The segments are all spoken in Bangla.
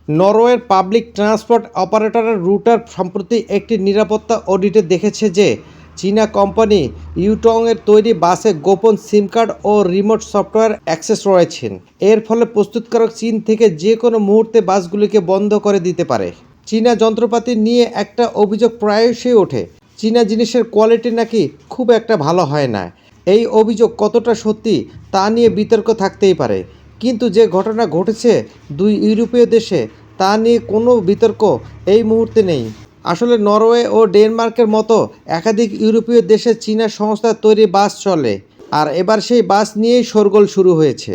নরওয়ের পাবলিক ট্রান্সপোর্ট অপারেটর রুটার সম্প্রতি একটি নিরাপত্তা অডিটে দেখেছে যে চীনা কোম্পানি ইউটংয়ের তৈরি বাসে গোপন সিম কার্ড ও রিমোট সফটওয়্যার অ্যাক্সেস রয়েছে। এর ফলে প্রস্তুতকারক চীন থেকে যে কোনো মুহূর্তে বাসগুলিকে বন্ধ করে দিতে পারে। চীনা যন্ত্রপাতি নিয়ে একটা অভিযোগ প্রায়শই ওঠে, চীনা জিনিসের কোয়ালিটি নাকি খুব একটা ভালো হয় না। এই অভিযোগ কতটা সত্যি তা নিয়ে বিতর্ক থাকতেই পারে, কিন্তু যে ঘটনা ঘটেছে দুই ইউরোপীয় দেশে তা নিয়ে কোনো বিতর্ক এই মুহূর্তে নেই। আসলে নরওয়ে ও ডেনমার্কের মতো একাধিক ইউরোপীয় দেশে চীনা সংস্থার তৈরি বাস চলে, আর এবার সেই বাস নিয়েই শোরগোল শুরু হয়েছে।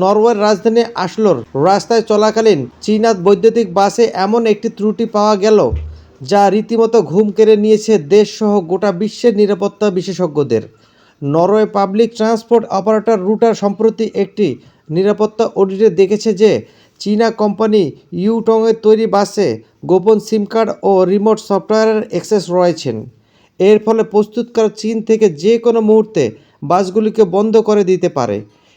নরওয়ের রাজধানী আসলোর রাস্তায় চলাকালীন চীনা বৈদ্যুতিক বাসে এমন একটি ত্রুটি পাওয়া গেল যা রীতিমতো ঘুম কেড়ে নিয়েছে দেশসহ গোটা বিশ্বের নিরাপত্তা বিশেষজ্ঞদের। Norway public transport operator rotor সম্প্রতি একটি নিরাপত্তা অডিটে দেখেছে যে চীনা কোম্পানি ইউটংয়ের তৈরি বাসে গোপন সিম কার্ড ও রিমোট সফটওয়্যারের অ্যাক্সেস রয়েছেন। এর ফলে প্রস্তুতকারক চীন থেকে যে কোনো মুহূর্তে বাসগুলিকে বন্ধ করে দিতে পারে।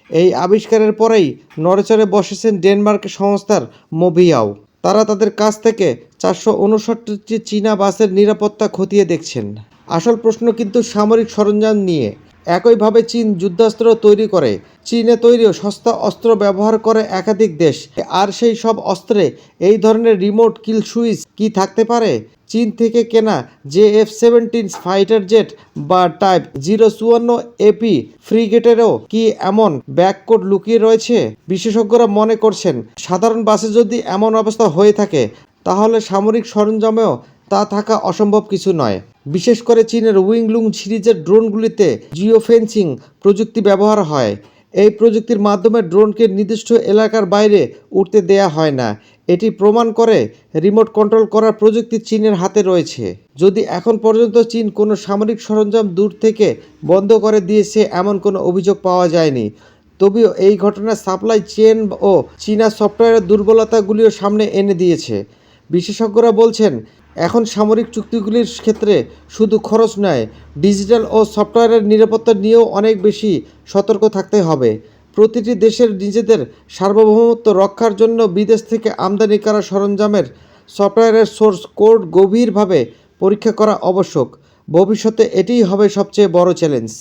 এই আবিষ্কারের পরেই নড়েচড়ে বসেছেন ডেনমার্ক সংস্থার মোভিয়াও। তারা তাদের কাছ থেকে 459টি চীনা বাসের নিরাপত্তা খতিয়ে দেখছেন। আসল প্রশ্ন কিন্তু সামরিক সরঞ্জাম নিয়ে। একইভাবে চীন যুদ্ধাস্ত্র তৈরি করে। চীনে তৈরি সস্তা অস্ত্র ব্যবহার করে একাধিক দেশ, আর সেই সব অস্ত্রে এই ধরনের রিমোট কিল সুইচ কি থাকতে পারে? চীন থেকে কেনা JF-17 ফাইটার জেট বা টাইপ 054 এপি ফ্রিগেটেরও কি এমন ব্যাককোড লুকিয়ে রয়েছে? বিশেষজ্ঞরা মনে করছেন, সাধারণ বাসে যদি এমন অবস্থা হয়ে থাকে তাহলে সামরিক সরঞ্জামেও তা থাকা অসম্ভব কিছু নয়। বিশেষ করে চীনের উইংলুং সিরিজের ড্রোনগুলিতে জিওফেন্সিং প্রযুক্তি ব্যবহার হয়। এই প্রযুক্তির মাধ্যমে ড্রোনকে নির্দিষ্ট এলাকার বাইরে উঠতে দেয়া হয় না। এটি প্রমাণ করে রিমোট কন্ট্রোল করার প্রযুক্তি চীনের হাতে রয়েছে। যদি এখন পর্যন্ত চীন কোনো সামরিক সরঞ্জাম দূর থেকে বন্ধ করে দিয়েছে এমন কোনো অভিযোগ পাওয়া যায়নি, তবেও এই ঘটনা সাপ্লাই চেন ও চীনা সফটওয়্যারের দুর্বলতাগুলিও সামনে এনে দিয়েছে। বিশেষজ্ঞরা বলছেন, এখন সামরিক চুক্তিগুলির ক্ষেত্রে শুধু খরচ নয়, ডিজিটাল ও সফটওয়্যারের নিরাপত্তা নিয়েও অনেক বেশি সতর্ক থাকতে হবে। প্রতিটি দেশের নিজেদের সার্বভৌমত্ব রক্ষার জন্য বিদেশ থেকে আমদানি করা সরঞ্জামের সফটওয়্যারের সোর্স কোড গভীরভাবে পরীক্ষা করা আবশ্যক। ভবিষ্যতে এটিই হবে সবচেয়ে বড় চ্যালেঞ্জ।